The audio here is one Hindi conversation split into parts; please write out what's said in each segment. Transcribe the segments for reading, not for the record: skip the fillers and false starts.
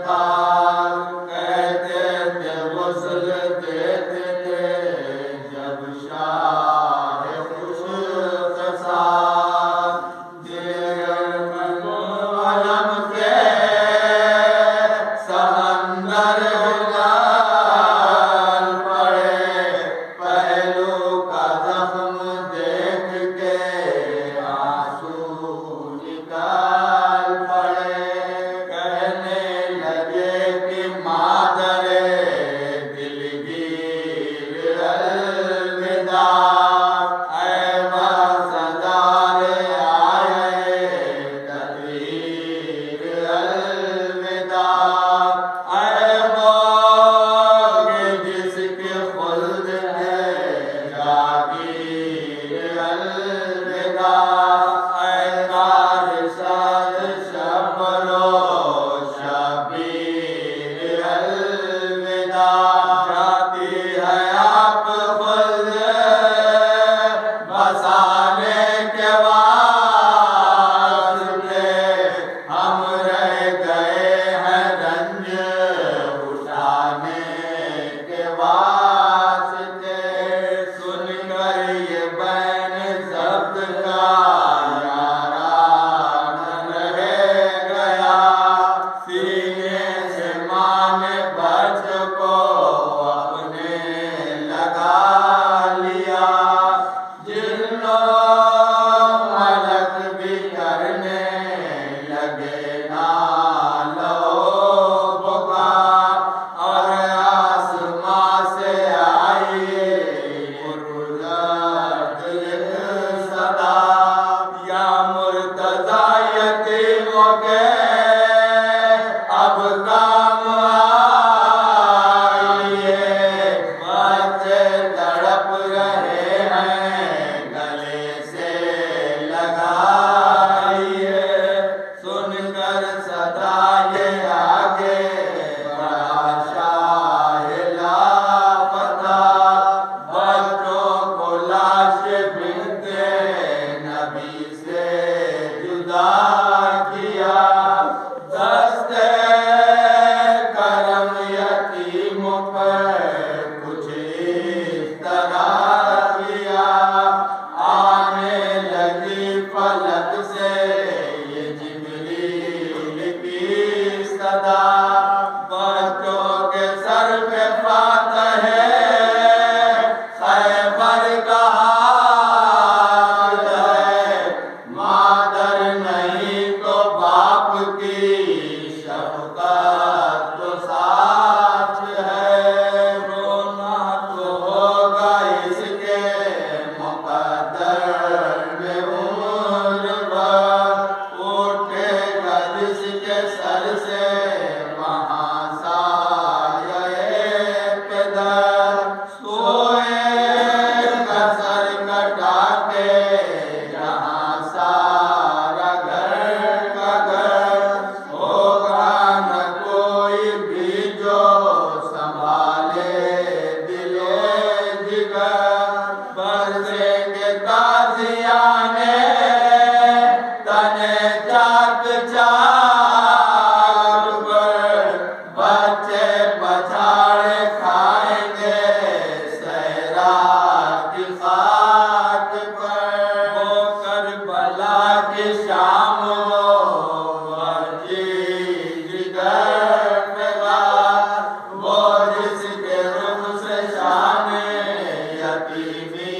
था, कहते थे गुस्ल देते थे जब शाह खुश कसार, दिगर अलम के समंदर उजाल पड़े, पहलू का जख्म देख के आंसू निकाल पड़े, कहने लगे कि मादरे दिलगीर अलविदा, ऐ वफादारे आए तकदीर अलविदा, ऐ मौत जिसके खुल्द है जागीर अलविदा, ऐ कारसाद शबरो शबीर अलविदा, जाती है आप खुद बसाने के वास्ते, हम रह गए हैं रंज उठाने के वास्ते, सुनकर ये बैन जब्त का यारान रह गया, सीने से माँ ने बच्चों को अपने लगा लिया, जिन्नो मलक भी करने लगे नालो पुकार, और आसमां से आई मुर्दत एक सदा, या मुर्तजा यतीमों के अब काम आइए, बच्चे तड़प रहे हैं गले से लगाइए, सुनकर सदा ये आगे बढ़ा शाह लापता, बच्चों को लाश बिनते नबी से जुदा किया, दस्ते करम यतीमों पर कुछ इस तरह किया, आने लगी फलक से ये जिब्रील की सदा, बच्चों के सर पे फातह खैबर का हाथ है, मादर नहीं तो बाप की शफकत तो साथ है, रोना तो होगा इसके मुकद्दर में उम्र भर, उठेगा जिसके सर से वहाँ साये पेदर, सोएगा सर कटा के जहाँ सारा घर का घर, होगा न कोई भी जो संभाले दिले जिगर, बरसेंगे ताजियाने तने चाक चाक पर, बच्चे पछाड़े खाएंगे सहरा की खाक पर, वो करबला की शाम वो अर्जी जिगर पे गार, वो जिसके रुख से शाने यतीमी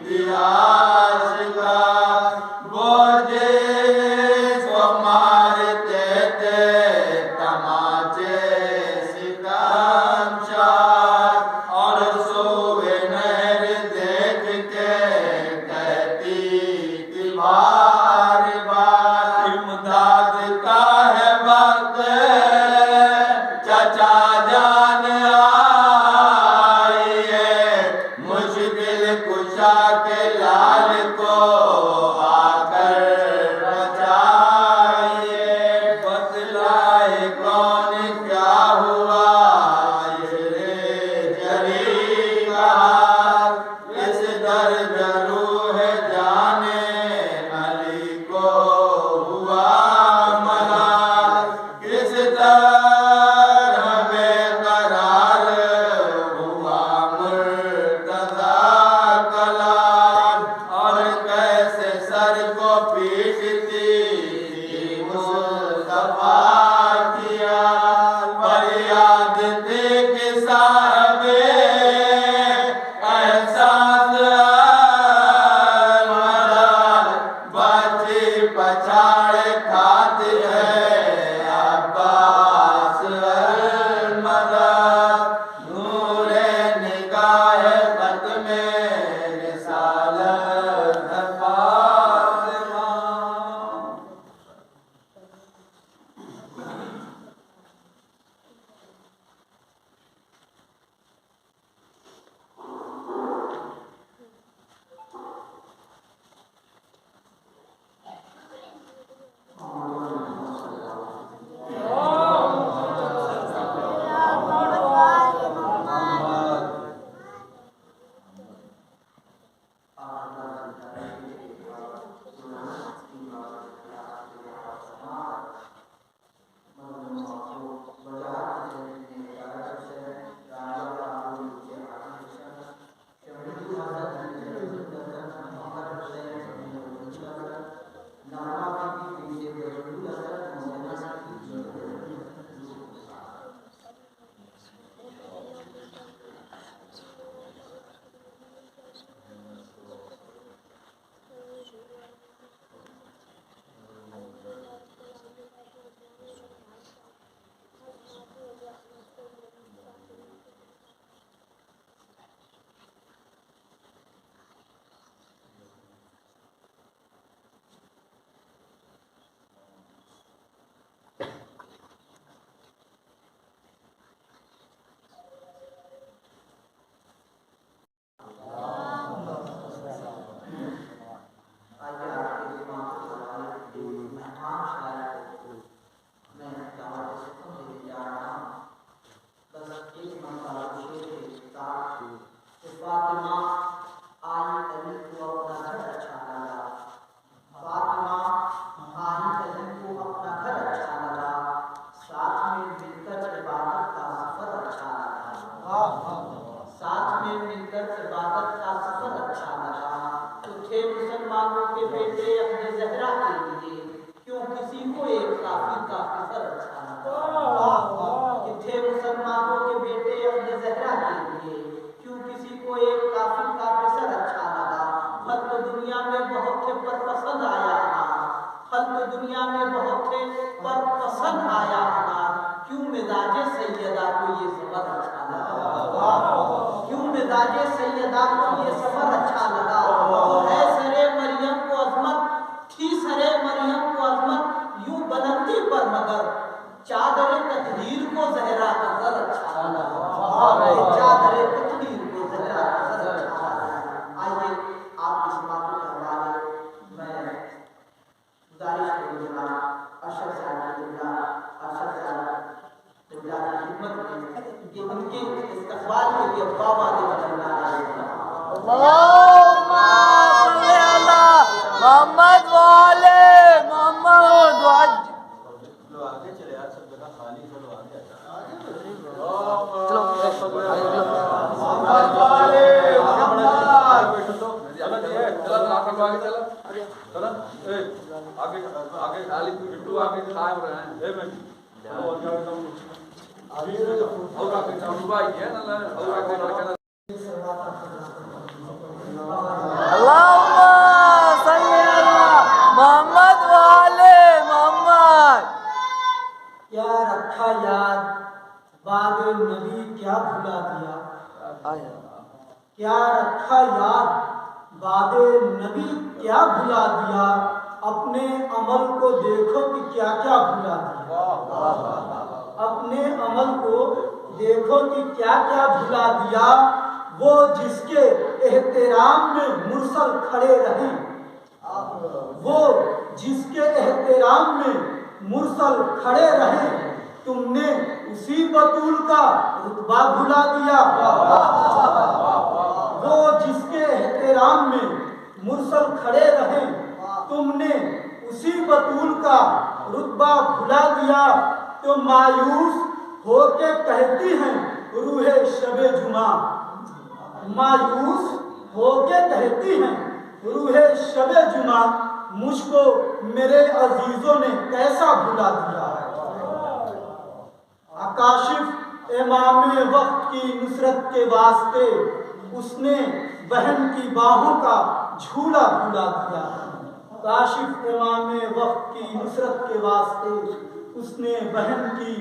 की आशिकार, वो जिसको मारते थे तमाचे सितम शार, और सोए नहर देख के कहती थी बार बार, इमदाद का है वक्त चचा जान आइए, मुश्किल कुशा के लाल को आकर बचाइए, बतलाए कौन क्या हुआ ये जरी का हाल, इस दर्द रूह जाने अली को हुआ मलाल, किस तरह में मिलकर इबादत का सफर अच्छा लगा। साथ में मिलकर इबादत का सफर अच्छा लगा। तो थे मुसलमानों के बेटे अपने ज़हरा के लिए, क्यों किसी को एक काफिर का फिक्र अच्छा लगा। थे मुसलमानों के बेटे अपने ज़हरा के लिए, क्यों किसी को एक काफिर का फिक्र अच्छा लगा। फल तो दुनिया में बहुत थे पर पसंद आया हमारा, फल तो दुनिया में बहुत थे पर पसंद आया हमारा। क्यों मिजाजे सैयदा को ये सफर अच्छा लगा, क्यों मिजाजे सैयदा को ये सफर अच्छा लगा। तो है सरे मरियम को अजमत, थी सरे मरियम को अजमत यूं बुलंदी पर, मगर चादरे तकदीर को ज़हरा का सर अच्छा लगा। चादरे तकदीर को ज़हरा का सर अच्छा लगा। आइए आप इस बात के हवाले मैं गुजारिश करूँगा अरशद साहब की खिदमत में कि उनके इस्तकबाल के लिए बाबा ने बनाना मोहम्मद वाले मोहम्मद आगे चले यार, सब जगह खाली, चलो आगे मोहम्मद वाले मोहम्मद। क्या रखा याद बाद नबी क्या भुला दिया, क्या रखा याद बाद नबी क्या भुला दिया। अपने अमल को देखो कि क्या क्या भुला दिया, अपने अमल को देखो कि क्या क्या भुला दिया। वो जिसके एहतराम में मुरसल खड़े रहे, वो जिसके एहतराम में मुरसल खड़े रहे, तुमने उसी बतूल का रुतबा भुला दिया। वो जिसके एहतराम में मुरसल खड़े रहे, तुमने उसी बतूल का रुतबा भुला दिया। तो मायूस होके कहती हैं रूहे शबे जुमा, मायूस होके कहती हैं रूहे शबे जुमा, मुझको मेरे अजीजों ने कैसा भुला दिया। आकाशिफ इमाम वक्त की नुसरत के वास्ते उसने बहन की बाहों का झूला भुला दिया। काशिफ इमाम वक्त की नुसरत के वास्ते उसने बहन की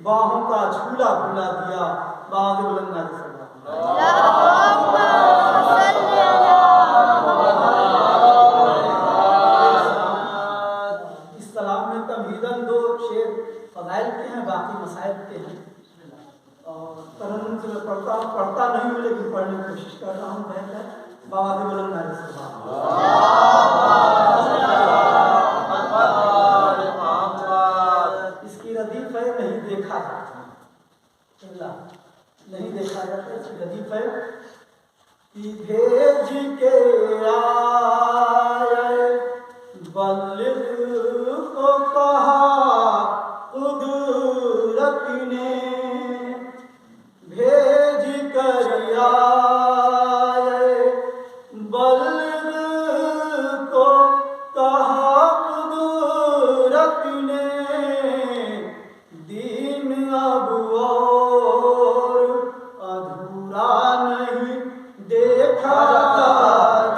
बाहों का झूला भुला दिया। बाग बुलंद इस सलाम में तमहीदन दो शेर फज़ाइल के हैं, बाकी मसाइल के हैं। और तरन्नुम से मैं पढ़ता नहीं हूँ, लेकिन पढ़ने की कोशिश कर रहा हूँ। बेहतर बाबा के बुलंद इसकी रदीफ है, नहीं देखा जाता, नहीं देखा जाता। इसकी रदीफ है कि भेज के आए बल्लिग को कहा कुदरत ने, भेज कर आए बल्लिग को कहा कुदरत ने, दीन अब और अधूरा नहीं देखा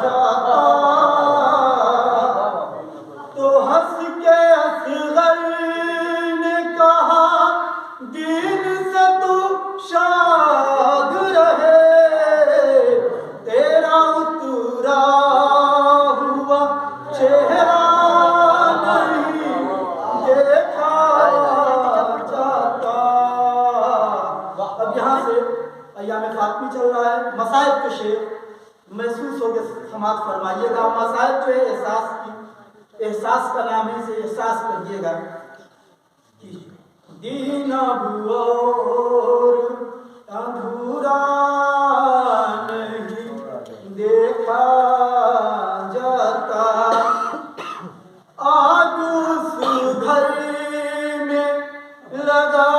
जाता। तो हंस के असगर ने कहा दीन से तू शाद रहे, तेरा उतरा हुआ चेहरा नहीं देखा जाता। अब यहाँ से अय्याम फातिमी चल रहा है। मसाइब के शेर महसूस हो के समाज फरमाइएगा। मसाइब जो है एहसास का नाम है, से एहसास करिएगा कि दीन अब और अधूरा नहीं देखा जाता। आग उस घर में लगा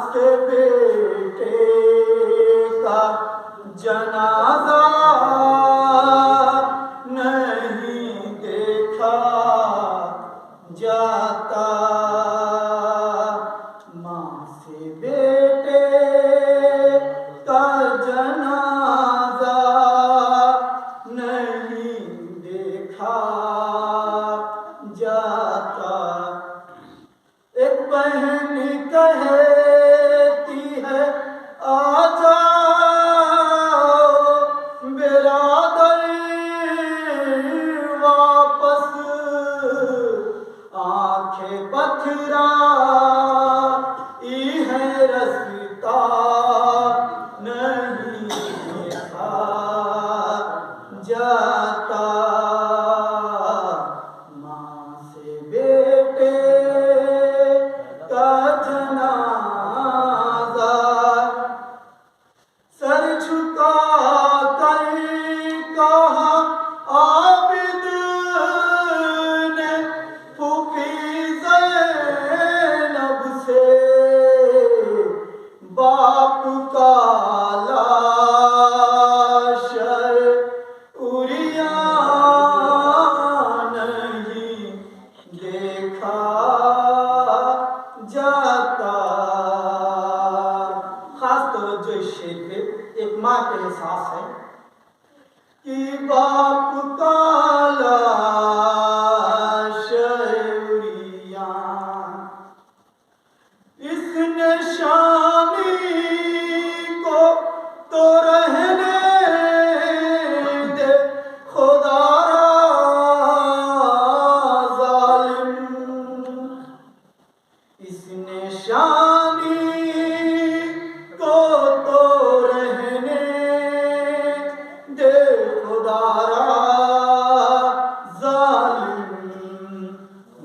से बेटे का जनाजा नहीं देखा जाता, माँ से बेटे का जनाजा नहीं देखा जाता। एक बहन कहती है आ जाओ बिरादर वापस, आंखें पथराई है रास्ता नहीं देखा जाता, माँ से बेटे का जनाजा। सर झुका कर कहा आबिद ने फूफी ज़ैनब से, बाप का लाशर उरिया नहीं देखा जाता। खास तवज्जो इस शेर पे एक माँ के एहसास है कि बाप का लाशर उरिया, इस निशानी को तो रहने दे खुदारा जालिम, इस निशानी को तो रहने दे खुदारा जालिम,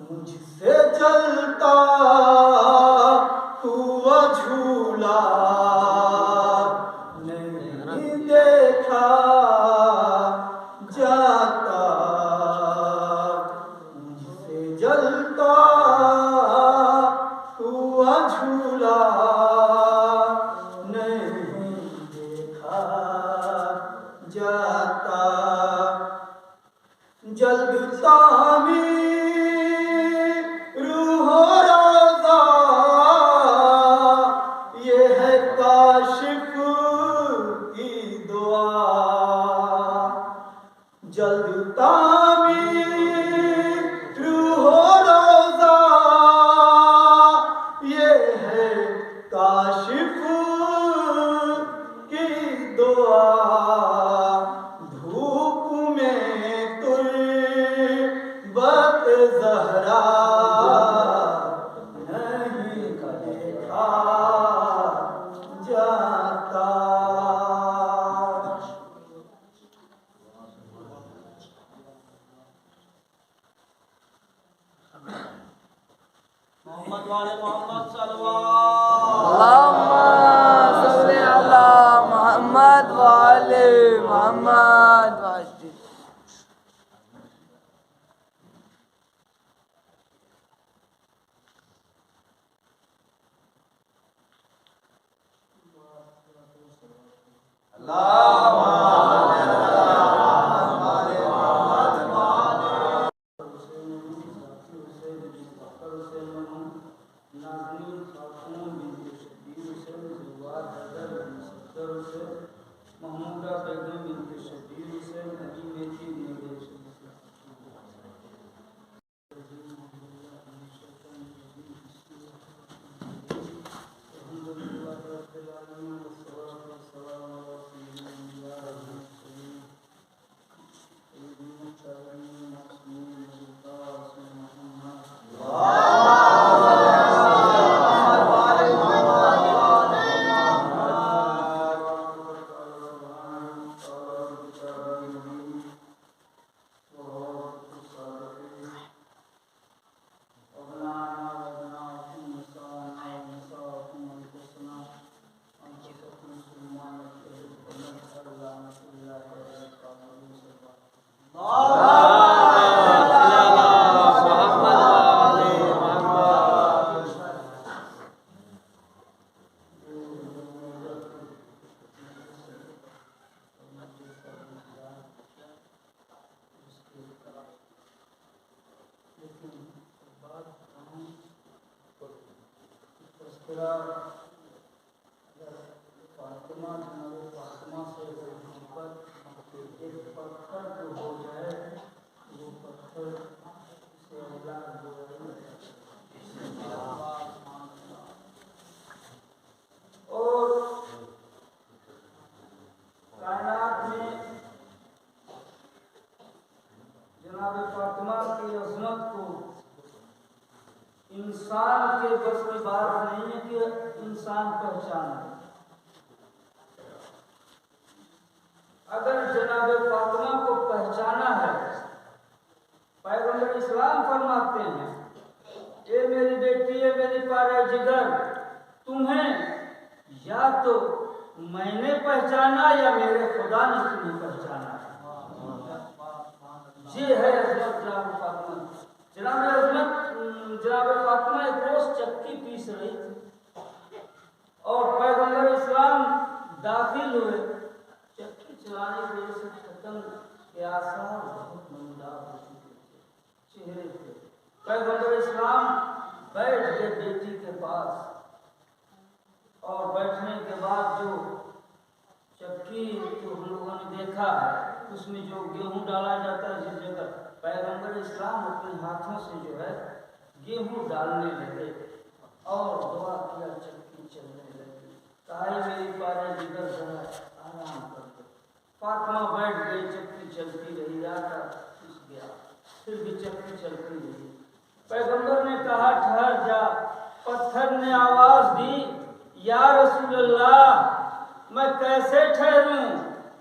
मुझसे जलता हुआ झूला नहीं देखा जाता, मुझसे जलता हुआ झूला नहीं देखा जाता। जल्द तामीर हो रोज़ा, ये है काशिफ की दुआ, जल्द तामीर हो रोज़ा, ये है काशिफ की दुआ, धूप में तुर्बत ज़हरा नहीं देखा जाता। मोहम्मद वाले मोहम्मद सल्लल्लाहु अल्लाहुम्मा सल्ली अला मोहम्मद वाले मोहम्मद वाले। महमूदा बेगम बिनते शबीर हुसैन अली मेथी निर्देश। जरा फातिमा जनाब फातिमा से मोहब्बत एक पत्थर जो हो जाए वो पत्थर से अल्लाह जो और कायनात में जनाब फातिमा की अज़मत को इंसान के बस की बात नहीं है कि इंसान पहचाने। अगर जनाब फातिमा को पहचाना है, पैगंबर इस्लाम फरमाते हैं, ये मेरी बेटी है, मेरी पारे जिगर, तुम्हें या तो मैंने पहचाना या मेरे खुदा ने तुम्हें पहचाना। ये है अज़मत जनाब फातिमा। जनाब फातिमा एक रोज चक्की पीस रही थी और पैगंबर इस्लाम दाखिल हुए। चक्की चलाने की वजह से खत्म के आसार बहुत नमदार हो चुके थे चेहरे पे। पैगंबर इस्लाम बैठ गए बेटी के पास और बैठने के बाद जो चक्की जो हम लोगों ने देखा है उसमें जो गेहूं डाला जाता है जिस जगह, पैगंबर इस्लाम अपने हाथों से जो है गेहूं डालने लगे और दुआ किया, चक्की चलने लगी। कहा मेरी पारे जिगर जरा आराम कर दो। फातिमा बैठ गई, चक्की चलती रही, आटा पिस गया, फिर भी चक्की चलती रही। पैगंबर ने कहा ठहर जा। पत्थर ने आवाज दी, या रसूल अल्लाह मैं कैसे ठहरूं?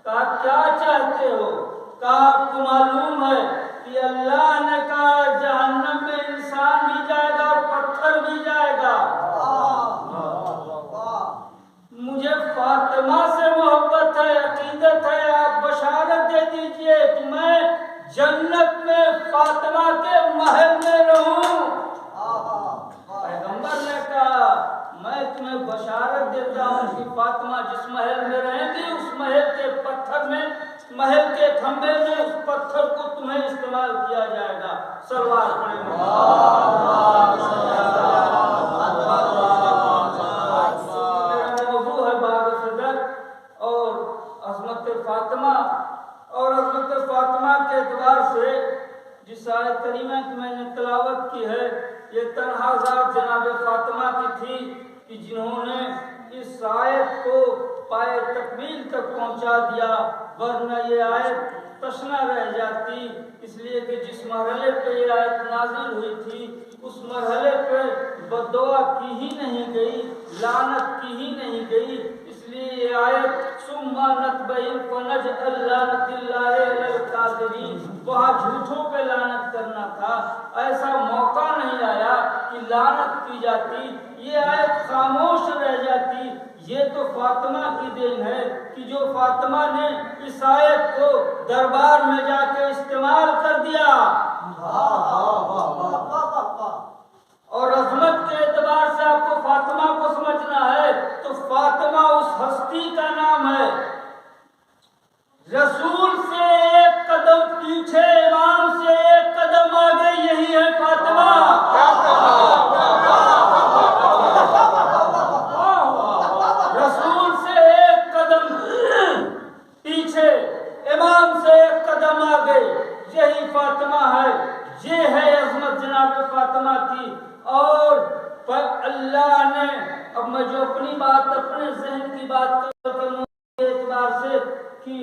कहा क्या चाहते हो? कहा आपको मालूम है कि अल्लाह ने कहा जहन्नम में इंसान भी जाएगा और पत्थर भी जाएगा। मुझे फातिमा से मोहब्बत है, अकीदत है, आप बशारत दे दीजिए कि मैं जन्नत में फातिमा के महल में रहूं। पैगंबर ने कहा मैं तुम्हें बशारत देता हूँ कि फातिमा जिस महल में रहेंगी उस महल के पत्थर में, महल के खंभे में उस पत्थर को तुम्हें इस्तेमाल किया जाएगा। सलवार पड़े मौजू है बाग सदर और अज़मत फातिमा। और अज़मत फातिमा के एतबार से जिस आयत करीमा की मैंने तिलावत की है, ये तन्हा ज़ात जनाब फातिमा की थी कि जिन्होंने इस आयत को पाए तकमील तक पहुंचा दिया, वरना ये आयत तशना रह जाती। इसलिए कि जिस मरहले पे ये आयत नाजिल हुई थी उस मरहले पे बद्दुआ की ही नहीं गई, लानत की ही नहीं गई। इसलिए ये आयत सुम्मा नतबइल फनजअल लानतिल्लाहि अलल काज़िबीन, वहाँ झूठों पे लानत करना था, ऐसा मौका नहीं आया कि लानत की जाती, ये आयत खामोश रह जाती। ये तो फातिमा की देन है कि जो फातिमा ने इस आयत को दरबार में जाके इस्तेमाल कर दिया। और अज़मत के एतबार से आपको फातिमा को समझना है तो फातिमा उस हस्ती का नाम है। रसूल से एक कदम पीछे, इमाम से एक कदम आगे, यही है फातिमा। रसूल से एक कदम पीछे, इमाम से एक कदम आगे, यही फातिमा है। ये है अज़मत जनाब फातिमा की। और पर अल्लाह ने, अब मैं जो अपनी बात अपने ज़हन की बात करके एतबार से कि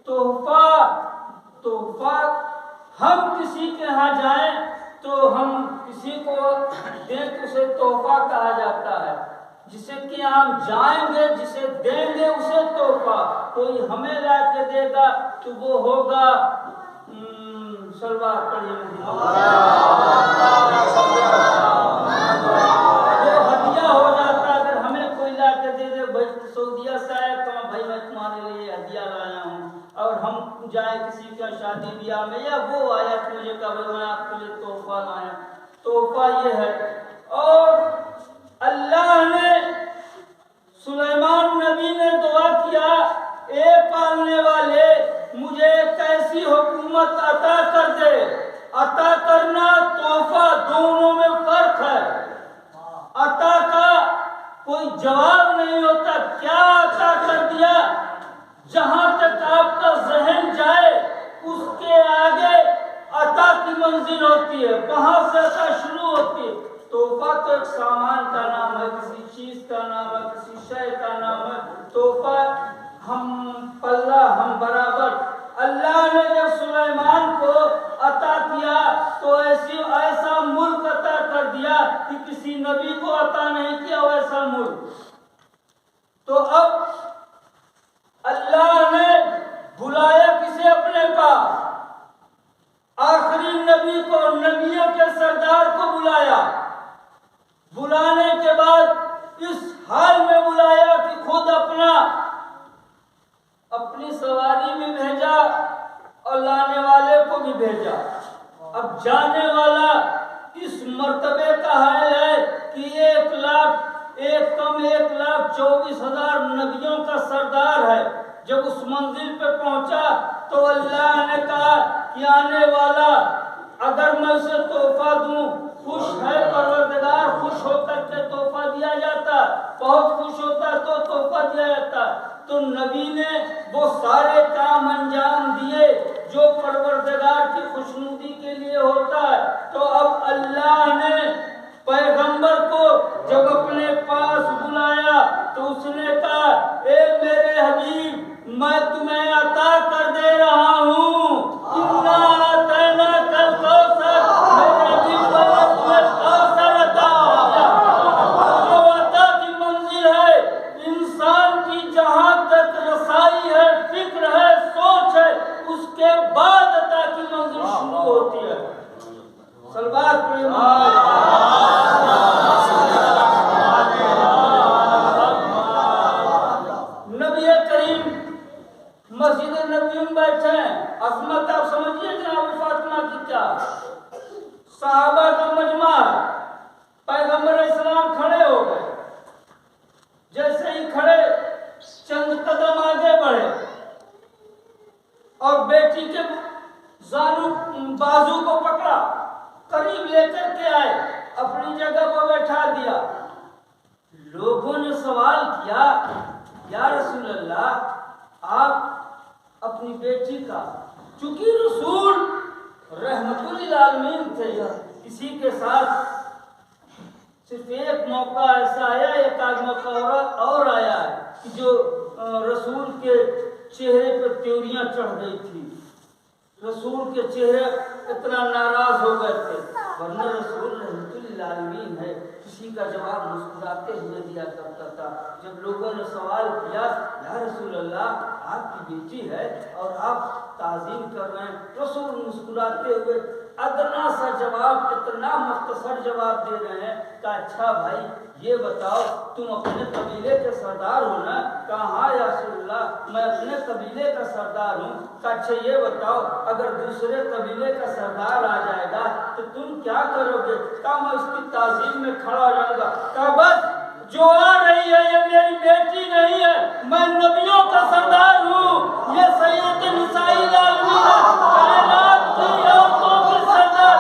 तोहफा हम किसी के यहाँ जाएं तो हम किसी को दें तो उसे तोहफा कहा जाता है। जिसे कि हम जाएंगे, जिसे देंगे उसे तोहफा। कोई हमें ला के देगा तो वो होगा सलवार पड़ी हदिया हो जाता। अगर हमें कोई ला के दे दे, भाई सऊदिया से आया तो भाई मैं तुम्हारे लिए हदिया लाया हूँ, और हम जाए किसी का शादी ब्याह में, या वो आया तो मुझे कहा मैं आपके लिए तोहफा लाया, तोहफा ये है। और अल्लाह ने, सुलेमान नबी ने दुआ किया, ए पालने वाले मुझे एक ऐसी हुकूमत अता कर दे। अता करना, तोहफा, दोनों में फर्क है। अता का जवाब नहीं होता, क्या अता कर दिया। जहां तक आपका जहन जाए उसके आगे अता की मंजिल होती है, वहां से अता शुरू होती है। तोहफा तो एक सामान का नाम है, किसी चीज का नाम है, किसी शय का नाम है। तोहफा हम पल्ला हम बराबर। अल्लाह ने जब सुलेमान को अता किया तो ऐसा मुल्क अता कर दिया कि किसी नबी को अता नहीं किया वैसा मुल्क। तो अब अल्लाह ने बुलाया किसे अपने पास, आखिरी नबी को, नबियों के सरदार को बुलाया। बुलाने के बाद इस हाल में बुलाया कि खुद अपनी सवारी भी भेजा और लाने वाले को भी भेजा। अब जाने वाला इस मर्तबे का हाल है कि 1,24,000 नबियों का सरदार है। जब उस मंजिल पे पहुंचा तो अल्लाह ने कहा कि आने वाला अगर मैं उसे तोहफा दूं, खुश है परवरदिगार, खुश होकर के तोहफा दिया जाता, बहुत खुश होता तो तोहफा दिया जाता। तो नबी ने वो सारे काम अंजाम दिए जो परवरदिगार की खुशनुदी के लिए होता है। तो अब अल्लाह ने पैगंबर को जब अपने पास बुलाया तो उसने कहा, ए मेरे हबीब, मैं तुम्हें अता कर दे रहा हूँ, इन्ना अतैना कल कौसर, मेरे हबीब मैंने तुम्हें कौसर अता किया। जो अता की मंजिल है, इंसान की जहाँ तक रसाई है, फिक्र है, सोच है, उसके बाद अता की मंजिल शुरू होती है। सलवात मस्जिद नबी में बैठे हैं। अजमत आप समझिए जनाब फातिमा की क्या, सहाबा का मजमा है। पैगंबर इस्लाम खड़े हो गए, जैसे ही खड़े चंद कदम आगे बढ़े और बेटी के बाजू को पकड़ा, करीब लेकर के आए, अपनी जगह पर बैठा दिया। लोगों ने सवाल किया, या रसूल अल्लाह, आप अपनी बेटी का, चूंकि रसूल रहमतुल आलमीन थे, किसी के साथ सिर्फ एक मौका ऐसा आया, एक आध मौका और आया है कि जो रसूल के चेहरे पर त्योरियां चढ़ गई थी, रसूल के चेहरे इतना नाराज हो गए थे। वरना रसूल रहमतुल आलमीन है, किसी का जवाब मुस्कुराते हुए दिया करता था। जब लोगों ने सवाल किया, या रसूल अल्लाह, आपकी बेटी है और आप ताज़ीम कर रहे हैं, रसूल मुस्कुराते हुए अदना सा जवाब, इतना मुख्तसर जवाब दे रहे हैं कि अच्छा भाई ये बताओ, तुम अपने कबीले के सरदार हो ना? कहा हाँ या रसूलल्लाह, मैं अपने कबीले का सरदार हूँ। कहा अच्छा ये बताओ, अगर दूसरे कबीले का सरदार आ जाएगा तो तुम क्या करोगे? कहा मैं उसकी ताज़ीम में खड़ा हो जाऊंगा। कहा बस, जो आ रही है ये मेरी बेटी नहीं है, मैं नबियों का सरदार हूँ, ये सैयद निसाई आलमीन कायनात की औरतों की सरदार,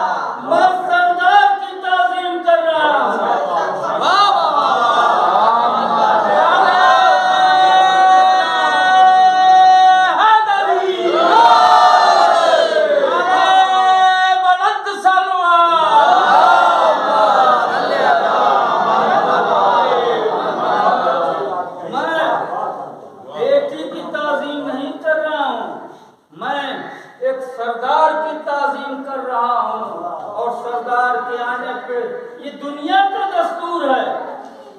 मैं सरदार की ताज़ीम कर रहा हूँ। ये दुनिया का दस्तूर है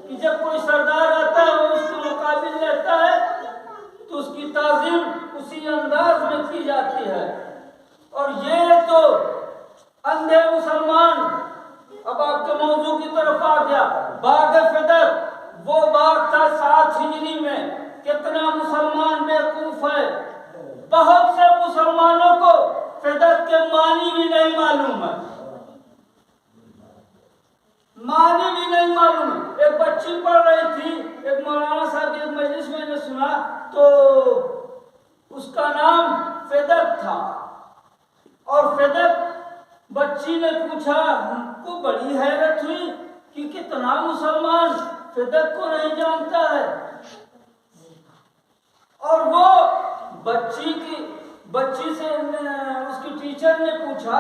कि जब कोई सरदार आता है वो उसको मुकाबिल लेता है तो उसकी ताज़ीम उसी अंदाज में की जाती है। और ये तो अंधे मुसलमान, अब आपके मौजू की तरफ आ गया, बाग फिदर, वो बाग था 7 हिजरी में। कितना मुसलमान बेवकूफ है, बहुत से मुसलमानों को फिदर के मानी भी नहीं मालूम है, मानी भी नहीं मालूम। एक बच्ची पढ़ रही थी, एक मौलाना साहब की मजलिस में ने सुना, तो उसका नाम फेदक था। और फेदक बच्ची ने पूछा, हमको बड़ी हैरत हुई कि कितना मुसलमान फिदक को नहीं जानता है। और वो बच्ची से उसकी टीचर ने पूछा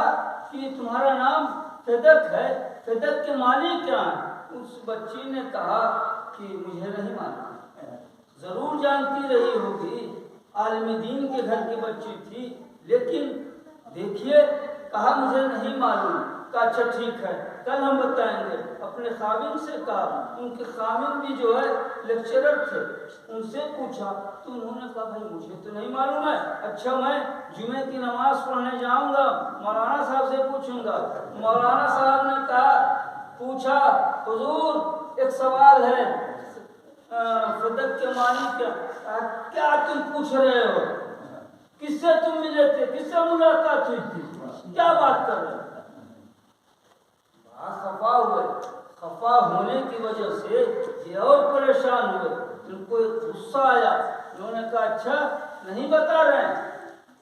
कि तुम्हारा नाम फिदक है, फिदक के मानी क्या है? उस बच्ची ने कहा कि मुझे नहीं मालूम। जरूर जानती रही होगी, आलिम दीन के घर की बच्ची थी, लेकिन देखिए कहा मुझे नहीं मालूम। कहा अच्छा ठीक है, कल हम बताएंगे। अपने खामिन से कहा, उनके खामिन भी जो है लेक्चरर थे, उनसे पूछा तो उन्होंने कहा भाई मुझे तो नहीं मालूम है। अच्छा मैं जुमे की नमाज पढ़ने जाऊंगा, मौलाना साहब से पूछूंगा। मौलाना साहब ने कहा, पूछा हुजूर एक सवाल है, फिदक के मानी क्या तुम पूछ रहे हो? किससे तुम मिले थे, किससे मुलाकात हुई थी, क्या बात कर रहे हो? खफा हुए, खफा होने की वजह से ये और परेशान हुए। उनको एक गुस्सा आया, उन्होंने कहा अच्छा नहीं बता रहे हैं।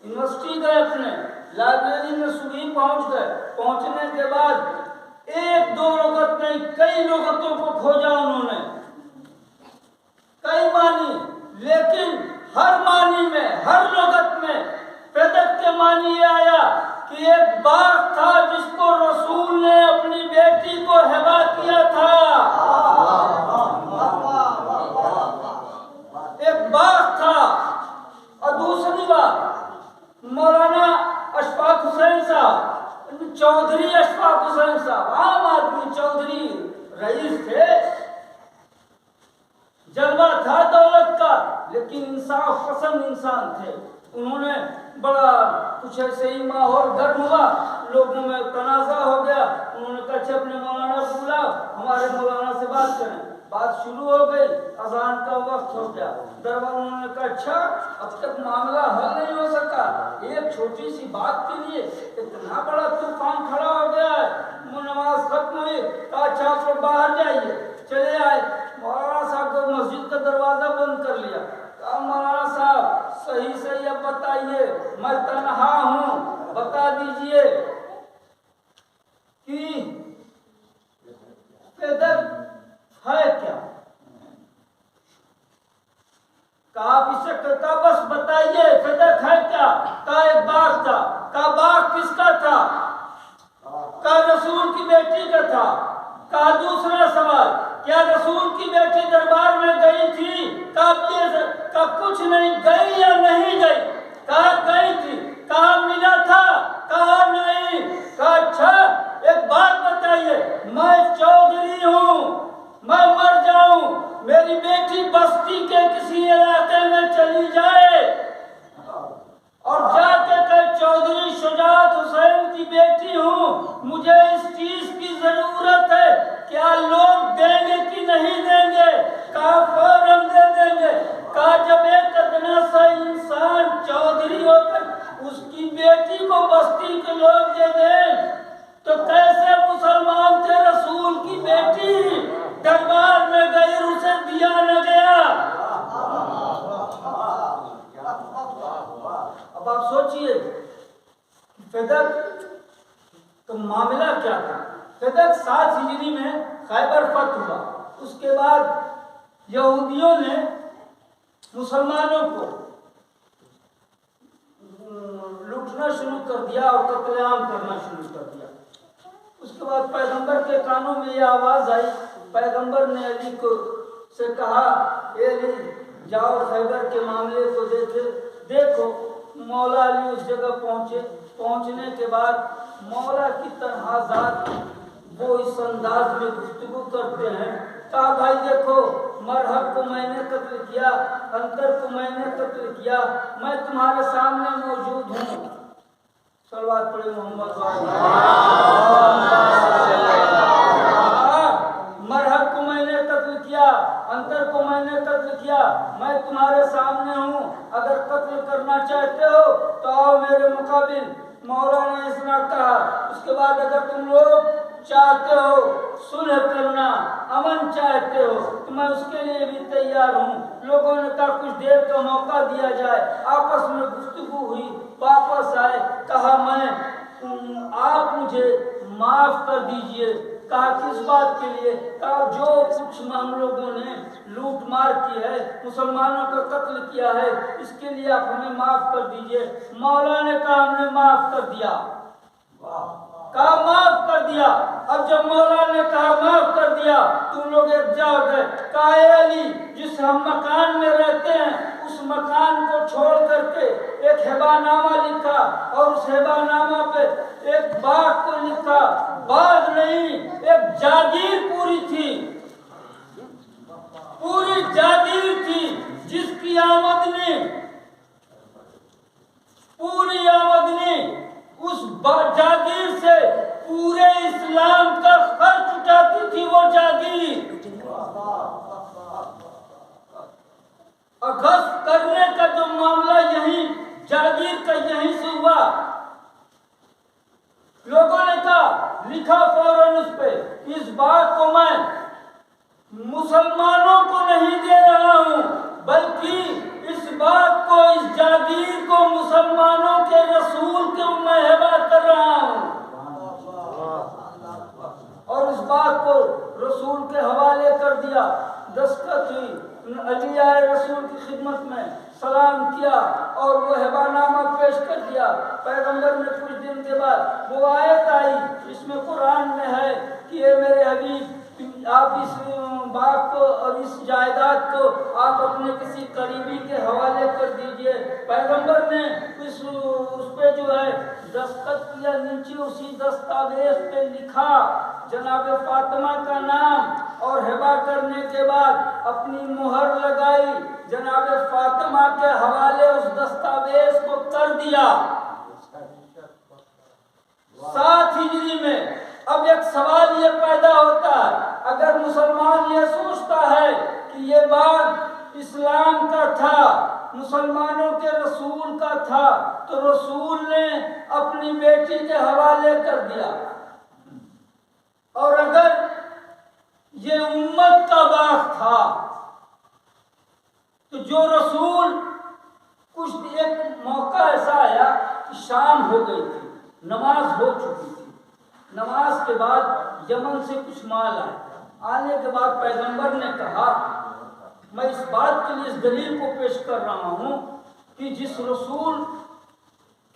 यूनिवर्सिटी गए, अपने लाइब्रेरी में सुबह पहुंच गए। पहुंचने के बाद एक दो लोगत नहीं कई लोगतों को खोजा उन्होंने, कई मानी, लेकिन हर मानी में, हर लोगत में फिदक के मानी ये आया कि एक बाग था जिसको रसूल ने अपनी बेटी को हिबा किया था। एक बाग था। और दूसरी बात, मौलाना अशफाक हुसैन साहब, चौधरी अशफाक हुसैन साहब, आम आदमी, चौधरी रईस थे, जलवा था दौलत का, लेकिन इंसाफ पसंद इंसान थे। उन्होंने बड़ा कुछ ऐसे ही माहौल गर्म हुआ, लोगों में तनाजा हो गया। उन्होंने कहा अच्छा अपने मौलाना को बुलाओ, हमारे मौलाना से बात करें। बात शुरू हो गई, अजान का वक्त हो गया। दरबार उन्होंने कहा अच्छा अब तक मामला हल नहीं हो सका, एक छोटी सी बात के लिए इतना बड़ा तूफान खड़ा हो गया है। नमाज खत्म हुई, कहा अच्छा आप लोग बाहर जाइए। चले आए, मौलाना साहब को मस्जिद का दरवाजा बंद कर लिया। कहा मौलाना साहब सही सही अब बताइए, मैं तन्हा हूँ, बता दीजिए कि फिदक है क्या? कहा आप इसे कहा बस बताइए फिदक है क्या? कहा एक बाग था। कहा बाग किसका था? कहा रसूल की बेटी का था। कहा दूसरा सवाल, क्या रसूल की बेटी दरबार में गई थी? कहा कुछ नहीं, गई या नहीं गई? कहा गई थी। कहा मिला था? कहा नहीं। कहा अच्छा एक बात बताइए, मैं चौधरी हूँ, मैं मर जाऊं, मेरी बेटी बस्ती के किसी इलाके में चली जाए और जाके कहे चौधरी शुजात हुसैन की बेटी हूँ, मुझे इस चीज की जरूरत है, क्या लोग देंगे कि नहीं देंगे? कहा फौरन दे देंगे। कहा जब एक अदना सा इंसान चौधरी होकर उसकी बेटी को बस्ती के लोग दे दें तो कैसे मुसलमान थे रसूल की बेटी दरबार में गई, उसे दिया न गया। अब आप सोचिए फिदक तो मामला क्या था। फिदक 7 हिजरी में खैबर फतह हुआ। उसके बाद यहूदियों ने मुसलमानों को लूटना शुरू कर दिया और कत्लेआम करना शुरू कर दिया। उसके बाद पैगंबर के कानों में यह आवाज आई, पैगंबर ने अली को से कहा अली जाओ खैबर के मामले को देखो। मौला अली उस जगह पहुंचे। पहुंचने के बाद मौला की तन्हा जात वो इस अंदाज में गुफ्तगू करते हैं। कहा भाई देखो मरहब को मैंने कत्ल किया, अंतर को मैंने कत्ल किया, मैं तुम्हारे सामने मौजूद हूँ। सलवात पढ़े मोहम्मद। मरहब को मैंने कत्ल किया, अंतर को मैंने कत्ल किया, मैं तुम्हारे सामने हूँ, अगर कत्ल करना चाहते हो तो आओ मेरे मुकाबिल। मौला ने इतना कहा। उसके बाद अगर तुम लोग चाहते हो सुलह करना, अमन चाहते हो तो मैं उसके लिए भी तैयार हूँ। लोगों ने कहा कुछ देर का मौका दिया जाए। आपस में गुफ्तगू हुई, वापस आए, कहा मैं आप मुझे माफ कर दीजिए, कहा किस बात के लिए? कहा जो कुछ हम लोगों ने लूट मार की है, मुसलमानों का कत्ल किया है, इसके लिए आप हमें माफ कर दीजिए। मौला ने कहा हमने माफ कर दिया, कहा माफ कर दिया। अब जब मौला ने कहा माफ कर दिया, तुम लोग एक जाओ गए। कहा अली, जिस हम मकान में रहते हैं उस मकान को छोड़ करके एक हिबानामा लिखा और उस हिबानामा पे एक बाग को लिखा। बाग नहीं, एक जागीर पूरी थी, पूरी जागीर थी, जिसकी आमदनी, पूरी आमदनी उस जागीर से पूरे इस्लाम का खर्च उठाती थी वो जागीर। और गश्त करने का जो मामला यही जागीर का यहीं से हुआ। लोगों ने कहा, लिखा फौरन उस पे, इस बात को मैं मुसलमानों को नहीं दे रहा हूं, बल्कि इस बात को, इस जागीर को मुसलमानों के रसूल के मैं हिबा कर रहा हूं। और इस बात को रसूल के हवाले कर दिया। दस्तखत हुई, अली आए रसूल की खिदमत में, सलाम किया और वो हिबानामा पेश कर दिया। पैगंबर ने कुछ दिन के बाद वो आयत आई, इसमें कुरान में है कि ये मेरे हबीब, आप इस बाग को और इस जायदाद को आप अपने किसी करीबी के हवाले कर दीजिए। पैगंबर ने उस पे जो है दस्तखत किया। नीचे उसी दस्तावेज पे लिखा जनाब फातिमा का नाम और हिबा करने के बाद अपनी मुहर लगाई, जनाब फातिमा के हवाले उस दस्तावेज को कर दिया 7 हिजरी में। अब एक सवाल ये पैदा होता है, अगर मुसलमान ये सोचता है कि ये बाग इस्लाम का था, मुसलमानों के रसूल का था, तो रसूल ने अपनी बेटी के हवाले कर दिया। और अगर ये उम्मत का बाग था, तो जो रसूल, कुछ एक मौका ऐसा आया कि शाम हो गई थी, नमाज हो चुकी थी। नमाज के बाद यमन से कुछ माल आया। आने के बाद पैगंबर ने कहा, मैं इस बात के लिए इस दलील को पेश कर रहा हूं कि जिस रसूल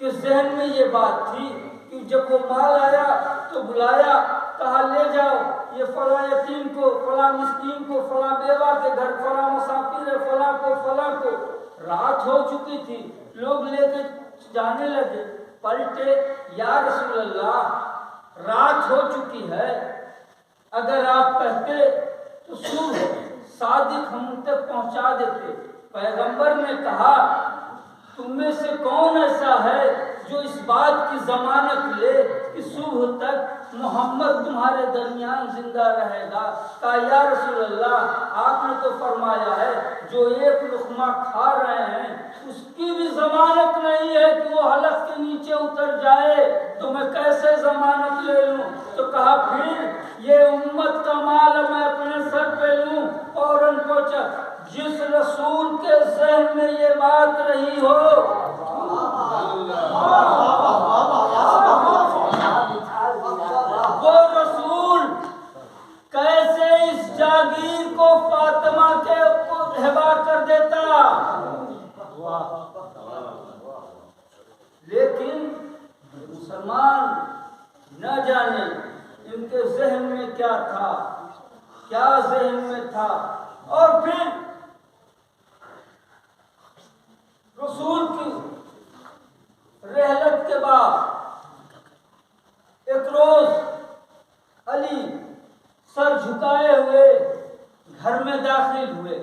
के जहन में ये बात थी कि जब वो माल आया तो बुलाया, कहा ले जाओ ये फला यतीम को, फला मिस्कीन को, फला बेवा के घर, फला मुसाफिर है, फला को। रात हो चुकी थी, लोग लेके जाने लगे। पलटे, या रसूल अल्लाह, रात हो चुकी है, अगर आप कहते तो सुबह सादिक हम तक पहुंचा देते। पैगंबर ने कहा, तुम में से कौन ऐसा है जो इस बात की जमानत ले कि सुबह तक मोहम्मद तुम्हारे दरमियान जिंदा रहेगा? कहा या रसूल अल्लाह, आपने तो फरमाया है जो एक लुक़मा खा रहे हैं उसकी भी जमानत नहीं है कि वो हलक के नीचे उतर जाए, तो मैं कैसे जमानत ले लूं? तो कहा फिर ये उम्मत का माल मैं अपने सर पे लूं। फौरन पहुंचा। जिस रसूल के ज़हन में ये बात रही हो, वो रसूल कैसे इस जागीर को फातिमा के हिबा कर देता? लेकिन मुसलमान न जाने इनके जहन में क्या था, क्या जहन में था। और फिर रसूल की रहलत के बाद एक रोज अली सर झुकाए हुए घर में दाखिल हुए।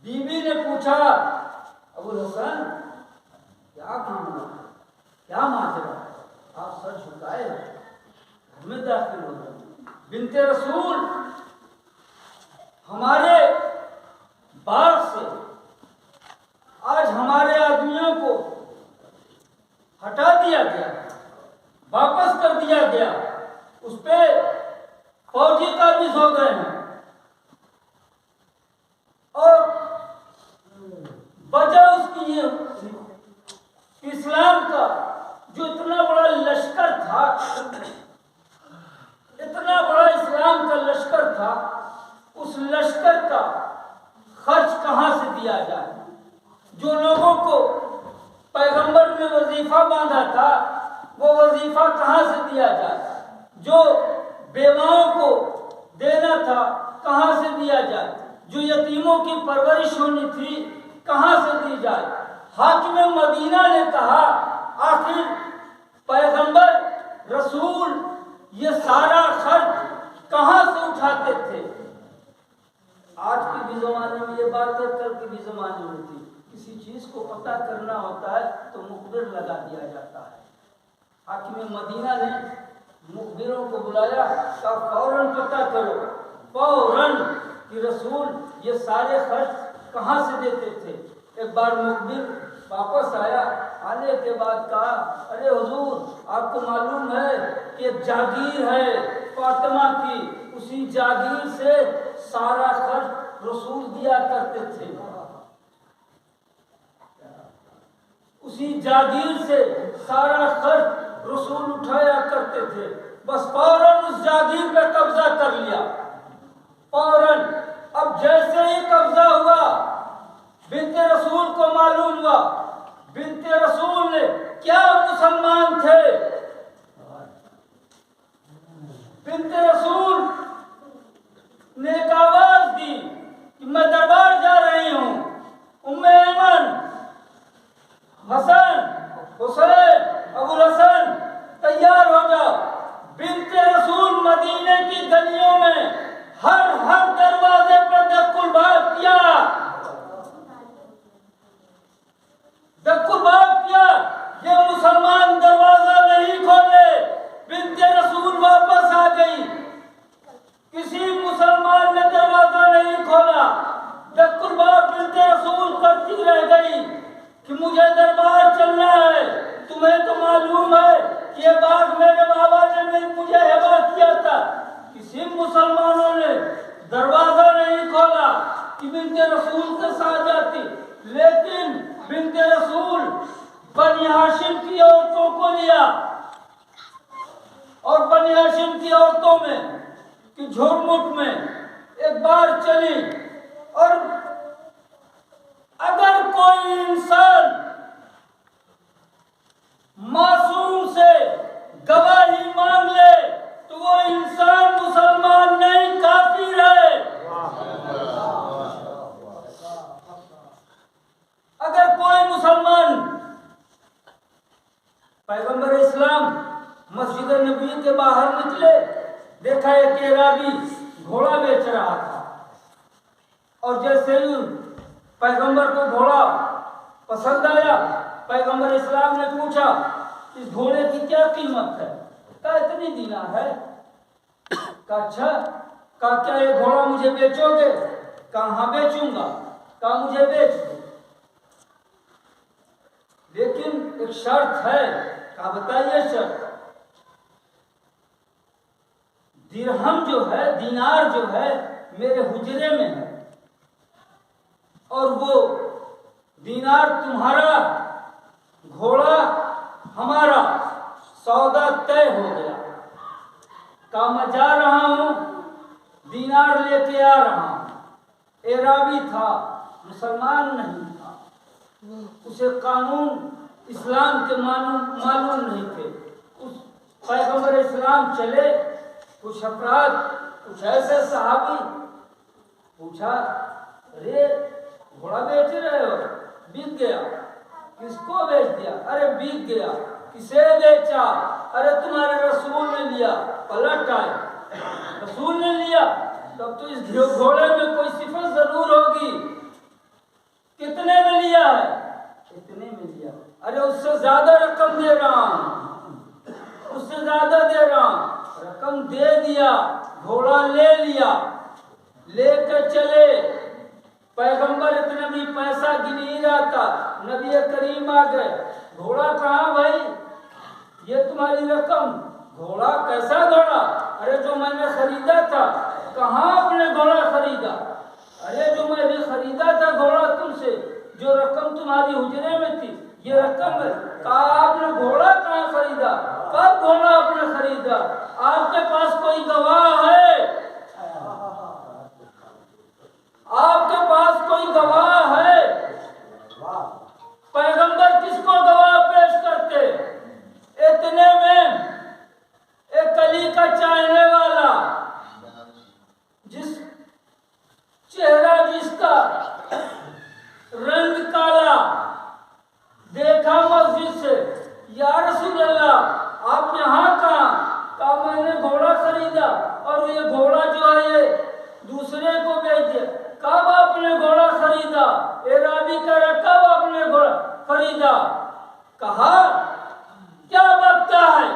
बीवी ने पूछा, अबुल हसन क्या मामला, क्या माजरा, आप सर झुकाए घर में दाखिल हो गए? बिनते रसूल, हमारे बाग से आज हमारे आदमियों को हटा दिया गया, वापस कर दिया गया, उस पे फौजी काबिज हो गए हैं। और वजह उसकी ये इस्लाम का जो इतना बड़ा लश्कर था, दिया जाए? जो लोगों को पैगंबर ने वजीफा बांधा था वो वजीफा कहाँ से दिया जाए? जो बेवाओं को देना था कहाँ से दिया जाए? जो यतीमों की परवरिश होनी थी कहाँ से दी जाए? हाकिम मदीना ने कहा आखिर पैगंबर रसूल ये सारा खर्च कहाँ से उठाते थे? आज के भी जमाने में ये बात है, कल के भी जमाने में थी। किसी चीज को पता करना होता है तो मुखबिर लगा दिया जाता है। हाकिम मदीना ने मुखबिरों को बुलाया, कहा फौरन पता करो, फौरन कि रसूल ये सारे खर्च कहाँ से देते थे। एक बार मुखबिर वापस आया, आने के बाद कहा अरे हुजूर आपको मालूम है कि जागीर है फातिमा की, उसी जागीर से सारा खर्च रसूल दिया करते थे, उसी जागीर से सारा खर्च रसूल उठाया करते थे। बस फौरन उस जागीर पे कब्जा कर लिया, फौरन। अब जैसे ही कब्जा हुआ बिन्ते रसूल को मालूम हुआ, बिन्ते रसूल ने क्या मुसलमान थे, बिन्ते रसूल ने एक आवाज दी कि मैं दरबार जा रही हूं, उम्मे ऐमन, हसन, हुसैन, अबुल हसन तैयार हो जाओ। बिन्ते रसूल मदीने की गलियों में हर दरवाजे पर दक्कुल बाग किया, दक्कुल बाग किया, ये मुसलमान दरवाजा नहीं खोले। बिन्ते रसूल वापस आ गई, किसी मुसलमान ने दरवाजा नहीं खोला। दक्कुल बाग बिन्ते रसूल करती रह गई कि मुझे दरबार चलना है, तुम्हें तो मालूम है ये बाग मेरे बाबा ने मुझे हिबा किया था। किसी मुसलमानों ने दरवाजा नहीं खोला कि बिन्ते रसूल के साथ जाती, लेकिन बिन्ते रसूल बनी हाशिम की औरतों को लिया और बनी हाशिम की औरतों में कि झुरमुट में एक बार चली। और अगर कोई इंसान मासूम से गवाही मांग ले तो वो इंसान मुसलमान नहीं काफिर है। अगर कोई मुसलमान, पैगंबर इस्लाम मस्जिद नबी के बाहर निकले, देखा एक एराबी घोड़ा बेच रहा था और जैसे ही पैगंबर को घोड़ा पसंद आया, पैगंबर इस्लाम ने पूछा इस घोड़े की क्या कीमत है? कहा इतनी दीनार है। कहा अच्छा, कहा क्या ये घोड़ा मुझे बेचोगे? कहा हाँ बेचूंगा। कहा मुझे बेच दो, लेकिन एक शर्त है। कहा बताइए शर्त। दिरहम जो है, दीनार जो है मेरे हुजरे में है और वो दीनार तुम्हारा, घोड़ा हमारा, सौदा तय हो गया। कहा मैं जा रहा हूं, दीनार लेके आ रहा हूं। एराबी था, मुसलमान नहीं था, उसे कानून इस्लाम के मालूम नहीं थे। उस पैगंबर इस्लाम चले, कुछ अपराध, कुछ ऐसे सहाबी पूछा अरे घोड़ा बेच रहे हो? बिक गया। किसको बेच दिया? अरे बिक गया। किसे बेचा? अरे तुम्हारे रसूल ने लिया। पलट आए, रसूल ने लिया, तब तो इस घोड़े में कोई सिफत जरूर होगी। कितने में लिया है? इतने में लिया। अरे उससे ज्यादा रकम दे रहा हूं, उससे ज्यादा दे रहा हूं। रकम दे दिया, घोड़ा ले लिया, लेकर चले। पैगंबर इतना भी पैसा गिन ही रहा था, नबी करीम आ गए। घोड़ा कहाँ भाई? ये तुम्हारी रकम। घोड़ा? कैसा घोड़ा? अरे जो मैंने खरीदा था। कहाँ आपने घोड़ा खरीदा? अरे जो मैंने खरीदा था घोड़ा तुमसे, जो रकम तुम्हारी हुजरे में थी, ये रकम है। कहा आपने घोड़ा कहाँ खरीदा? कब घोड़ा आपने खरीदा? आपके पास कोई गवाह है? आपके पास कोई गवाह है? ए राबी कह रहा कब आपने घोड़ा खरीदा? कहा क्या बकता है,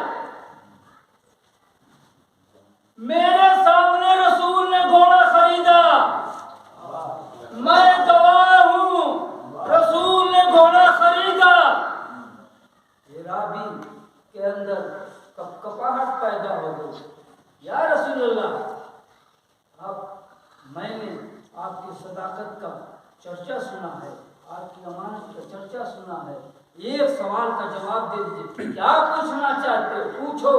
मेरे सामने रसूल ने घोड़ा खरीदा, मैं गवाह हूं, रसूल ने घोड़ा खरीदा। ये राबी के अंदर कपकपाहट पैदा हो गई, या रसूलुल्लाह, अब मैंने आपकी सदाकत का चर्चा सुना है, आपकी अमानत का चर्चा सुना है, एक सवाल का जवाब दे दीजिए, क्या पूछना चाहते हो पूछो।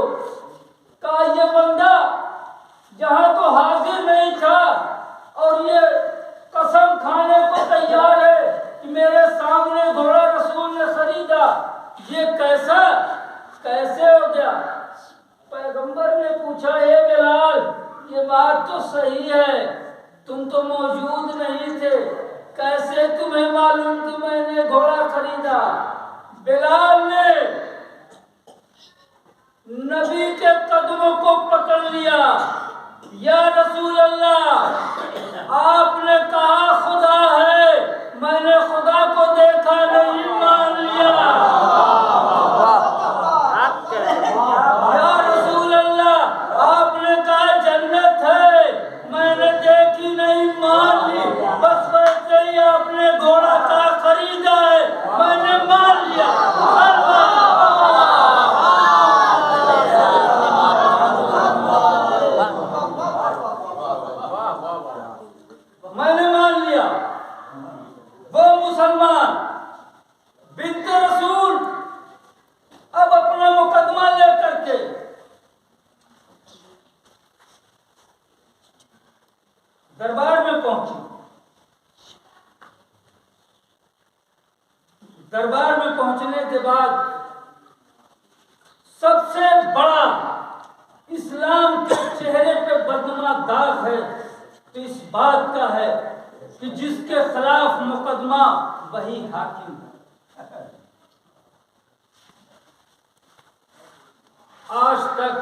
कहा ये बंदा जहां तो हाजिर नहीं था और ये कसम खाने को तैयार है कि मेरे सामने घोड़ा रसूल ने खरीदा, ये कैसे हो गया? पैगंबर ने पूछा, हे बिलाल, ये बात तो सही है, तुम तो मौजूद नहीं थे, कैसे तुम्हें मालूम कि मैंने घोड़ा खरीदा? बिलाल ने नबी के कदमों को पकड़ लिया, या रसूल अल्लाह, आपने कहा खुदा है, मैंने खुदा को देखा नहीं, मान लिया। या रसूल अल्लाह, आपने कहा जन्नत है, मैंने देखी नहीं, मान ली। बस वैसे ही आपने घोड़ा का खरीदा है, मैंने मान लिया। मैंने मान लिया। वो मुसलमान बिन्त रसूल अब अपना मुकदमा लेकर के दरबार में पहुंची। दरबार में पहुंचने के बाद सबसे बड़ा इस्लाम के चेहरे पे बदनुमा दाग है तो इस बात का है कि जिसके खिलाफ मुकदमा वही हाकिम है। आज तक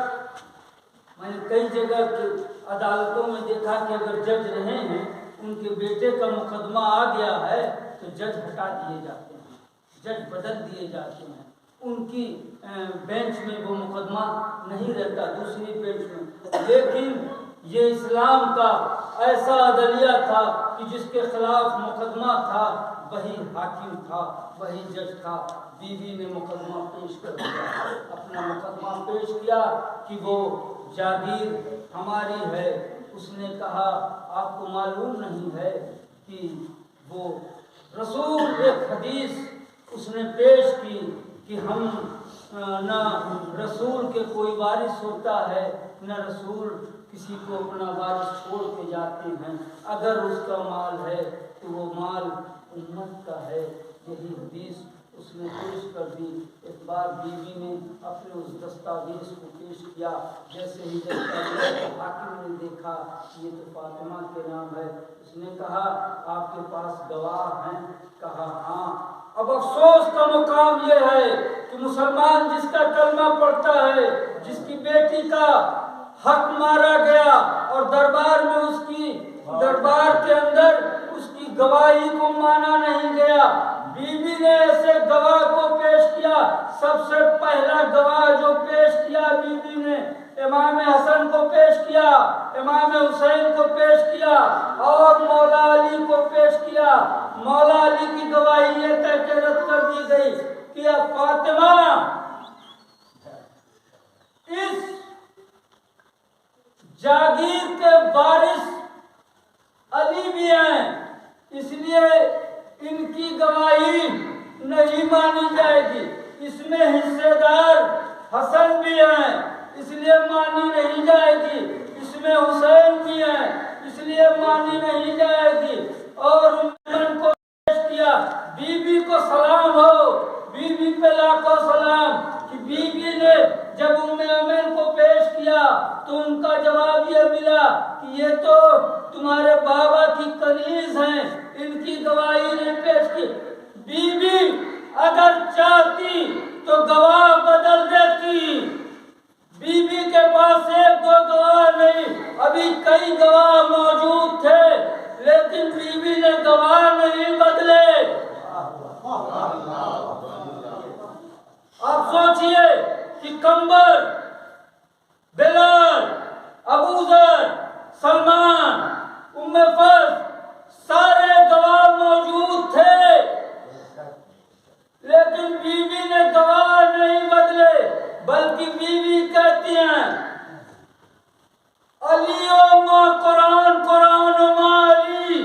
मैंने कई जगह की अदालतों में देखा कि अगर जज रहे हैं, उनके बेटे का मुकदमा आ गया है तो जज हटा दिए जाते हैं, जज बदल दिए जाते हैं, उनकी बेंच में वो मुकदमा नहीं रहता, दूसरी बेंच में। लेकिन ये इस्लाम का ऐसा अदलिया था कि जिसके खिलाफ मुकदमा था वही हाकिम था, वही जज था। बीवी ने मुकदमा पेश कर दिया, अपना मुकदमा पेश किया कि वो जागीर हमारी है। उसने कहा आपको मालूम नहीं है कि वो रसूल, एक हदीस उसने पेश की कि हम ना रसूल के कोई वारिस होता है, न रसूल किसी को अपना वारिस छोड़ के जाते हैं, अगर उसका माल है तो वो माल उम्मत का है। यही हदीस उसने पेश कर दी। एक बार बीवी ने अपने उस दस्तावेज को पेश किया, जैसे ही दस्तावेज को हाकिम ने देखा ये तो फातिमा के नाम है, उसने कहा आपके पास गवाह हैं? कहा हाँ। अब अफसोस का मुकाम ये है कि मुसलमान जिसका कलमा पढ़ता है, जिसकी बेटी का हक मारा गया और दरबार में उसकी दरबार के अंदर उसकी गवाही को माना नहीं गया, बीबी ने ऐसे गवाह को पेश किया। सबसे पहला गवाह जो पेश किया बीबी ने, इमाम हसन को पेश किया, इमाम हुसैन को पेश किया और मौला अली को पेश किया। मौला अली की गवाही ये कह के रद्द कर दी गई कि अब फातिमा इस जागीर के वारिस अली भी हैं, इसलिए इनकी गवाही नहीं मानी जाएगी। इसमें हिस्सेदार हसन भी हैं, इसलिए मानी नहीं जाएगी। इसमें हुसैन भी हैं, इसलिए मानी नहीं जाएगी। और उनको पेश किया। बीबी को सलाम हो, बीबी पे लाखों सलाम कि बीबी ने जब उम्मे अमीन को पेश किया तो उनका जवाब यह मिला कि ये तो तुम्हारे बाबा की कनीज हैं, इनकी गवाही नहीं पेश की। बीबी अगर चाहती तो गवाह बदल देती। बीबी के पास एक दो गवाह नहीं, अभी कई गवाह मौजूद थे, लेकिन बीबी ने गवाह नहीं बदले। आप सोचिए कि कंबर, बिलाल, अबूजर, सलमान, उम्मे फज़ सारे गवाह मौजूद थे, लेकिन बीवी ने गवाह नहीं बदले, बल्कि बीवी कहती हैं अली ओ माँ कुरान, कुरान ओ माँ अली।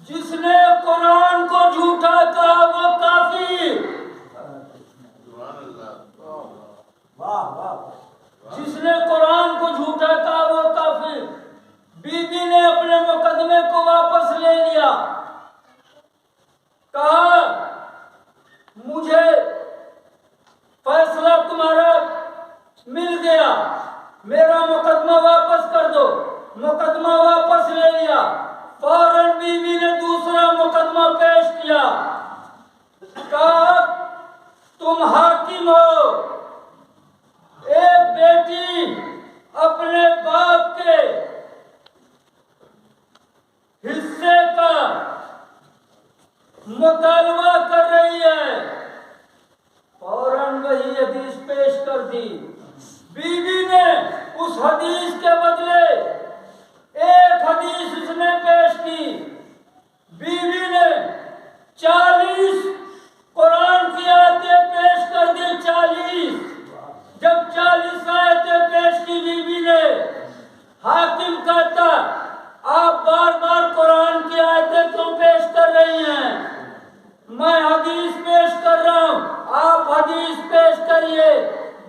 जिसने कुरान को झूठा कहा वो काफिर, जिसने कुरान को झूठा कहा वो काफिर। बीबी ने अपने मुकदमे को वापस ले लिया, कहा मुझे फैसला तुम्हारा मिल गया, मेरा मुकदमा वापस कर दो। मुकदमा वापस ले लिया। फौरन बीवी ने दूसरा मुकदमा पेश किया, कहा तुम हाकिम हो, एक बेटी अपने बाप के हिस्से का मुतालबा कर रही है। फौरन वही हदीस पेश कर दी। बीवी ने उस हदीस के बदले एक हदीस उसने पेश की। बीवी ने 40 कुरान की आयतें पेश कर दी। 40 जब 40 आयतें पेश की बीवी ने, हाकिम कहता आप बार बार कुरान की आयतें क्यों पेश कर रही हैं? मैं हदीस पेश कर रहा हूँ, आप हदीस पेश करिए।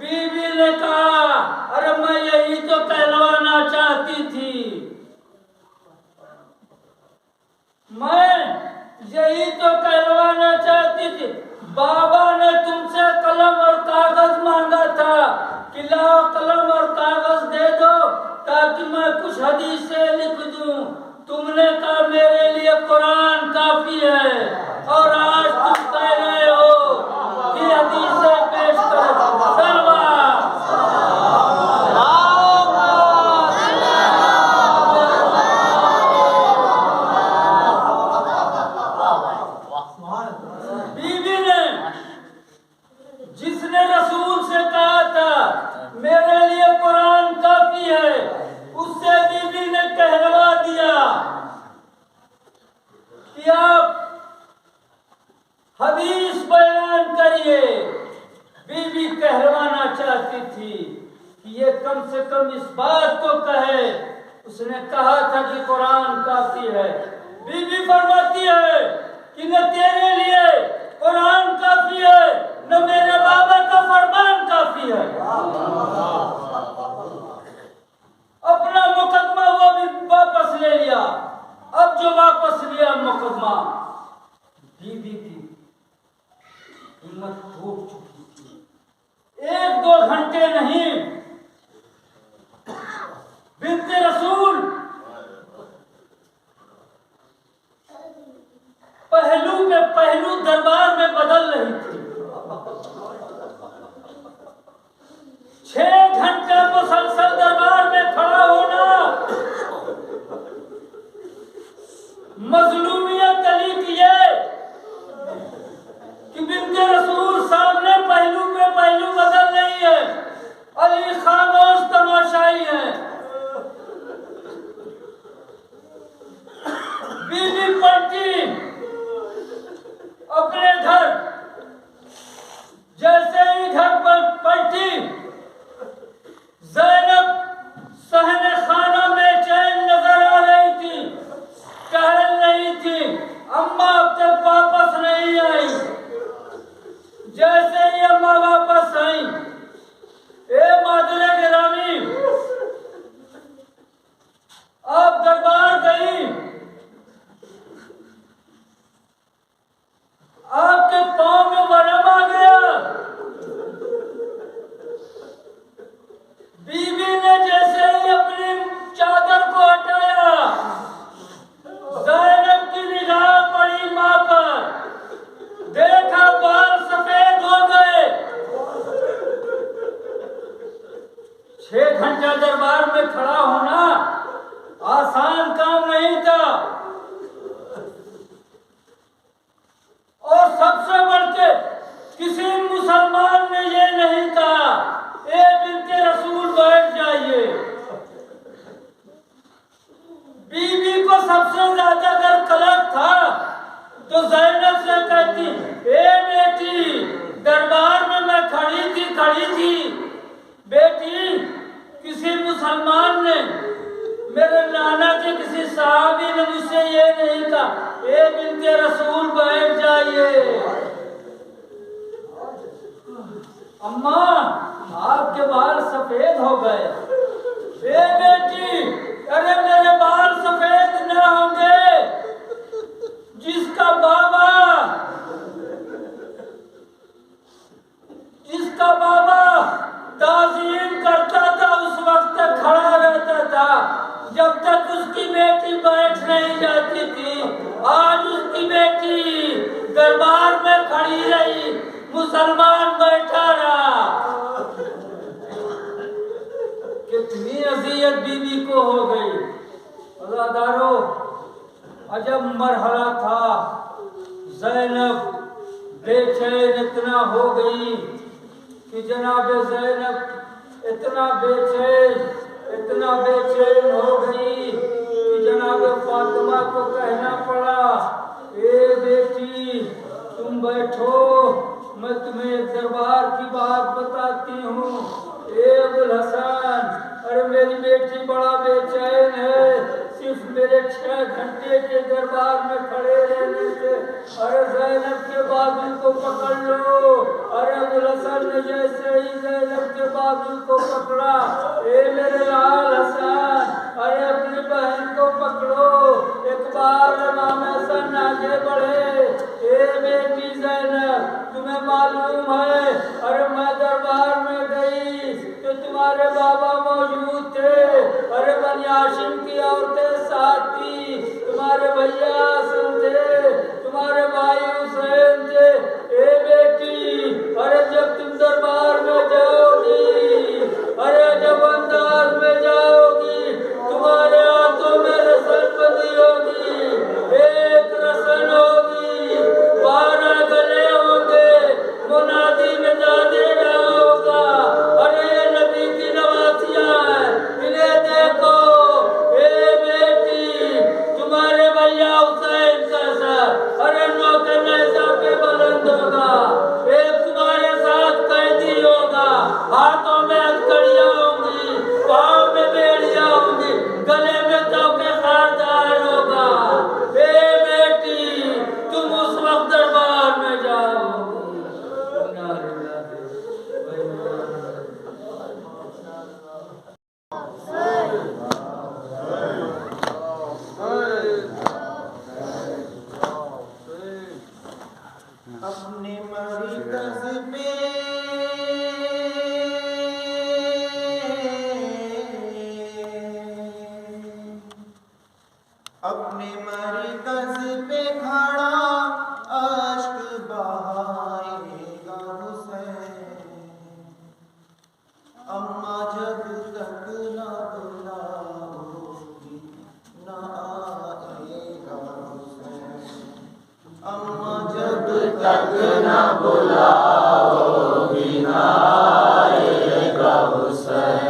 बीवी ने कहा अरे मैं यही तो कहलवाना चाहती थी, मैं यही तो कहलवाना चाहती थी। बाबा ने तुमसे कलम और कागज मांगा था कि लाओ कलम और कागज दे दो ताकि मैं कुछ हदीसें लिख दूं। तुमने कहा मेरे लिए कुरान काफी है, और आज तुम कह रहे हो कि हदीसें पेश करो। बीवी ने, जिसने रसूल से कहा था मेरे लिए कुरान काफी है, उससे बीवी ने कहलवा दिया कि आप हदीस बयान करिए। बीवी कहलवाना चाहती थी कि ये कम से कम इस बात को कहे, उसने कहा था कि कुरान काफी है। बीवी फरमाती है कि न तेरे लिए कुरान काफी है, न मेरे बाबा का फरमान काफी है। अपना मुकदमा वो भी वापस ले लिया। अब जो वापस लिया मुकदमा, बीवी की हिम्मत टूट चुकी थी। 1-2 घंटे नहीं, बिन्ते रसूल पहलू पे पहलू दरबार में बदल रही थी। 6 घंटे मुसलसल दरबार में खड़ा होना, मजलूमियत अली की है कि बिन्ते रसूल सामने पहलू पे पहलू बदल रही है। अली खामोश तमाशाई है। बीवी पलटी अपने घर, जैसे ही घर पर पलटी, ज़ैनब सहने खाना में चैन नजर आ रही थी, टहल रही थी। अम्मा अब तक वापस नहीं आई। जैसे ही अम्मा वापस आई, ए मादरे गिरामी, आप दरबार गई, आपके पांव में वरम आ गया। बीवी ने जैसे ही अपनी चादर को हटाया, ज़ैनब की निगाह पड़ी के रसूल बैठ जाइए। अम्मा आपके बाल सफेद हो गए। ए बेटी, अरे मेरे बाल सफेद न होंगे। जिसका बाबा ताज़ीम करता था उस वक्त तक खड़ा रहता था जब तक उसकी बेटी बैठ नहीं जाती थी। आज उसकी बेटी दरबार में खड़ी रही, मुसलमान बैठा रहा। कितनी अज़ियत बीबी को हो गई। अज़ादारों, अजब मरहला था। ज़ैनब बेचैन इतना हो गई कि जनाब ज़ैनब इतना बेचैन हो गई कि जनाब फातिमा को कहना पड़ा, ए बेटी तुम बैठो, मैं तुम्हें एक दरबार की बात बताती हूँ। ए अबुल हसन, अरे मेरी बेटी बड़ा बेचैन है, सिर्फ मेरे 6 घंटे के दरबार में खड़े रहने से। अरे ज़ैनब के बाजू को पकड़ लो। अरे अबुल हसन ने जैसे ही ज़ैनब के बाजू को पकड़ा, ए मेरे लाल हसन, अरे अपनी बहन को पकड़ो। एक बार इमाम हसन आगे बढ़े, ए बेटी ज़ैनब, तुम्हें मालूम है, अरे मैं दरबार में गई तो तुम्हारे बाबा मौजूद थे। अरे बनी हाशिम की औरतें साथ थी, तुम्हारे भैया हसन थे, तुम्हारे भाई हुसैन थे। ए बेटी, अरे जब तुम दरबार में जाओगी, अरे जब अंदाज में जाओगी, तुम्हारे हाथों में रसन बंदी होगी, एक रसन होगी, 12 गले होंगे, मुनादी नजा दे रहा होगा, अरे ये नबी की नवासियां हैं, इन्हें देखो। ए बेटी, तुम्हारे भैया हुसैन का सर, अरे नौकर नेज़ा पे बुलंद होगा, एक तुम्हारे साथ कैदी होगा, हाथों में हथकड़ियां होंगी, पाँव में बेड़ियां होंगी, गले में चौके खारदार होगा। ए बेटी, तुम उस वक्त दरबार में जाओगी। अपने मरकज़ पे खड़ा अश्क बहाएगा हुसैन। अम्मा जब तक न बुलाओगी न आएगा हुसैन। अम्मा जब तक न बुलाओगी न आएगा हुसैन।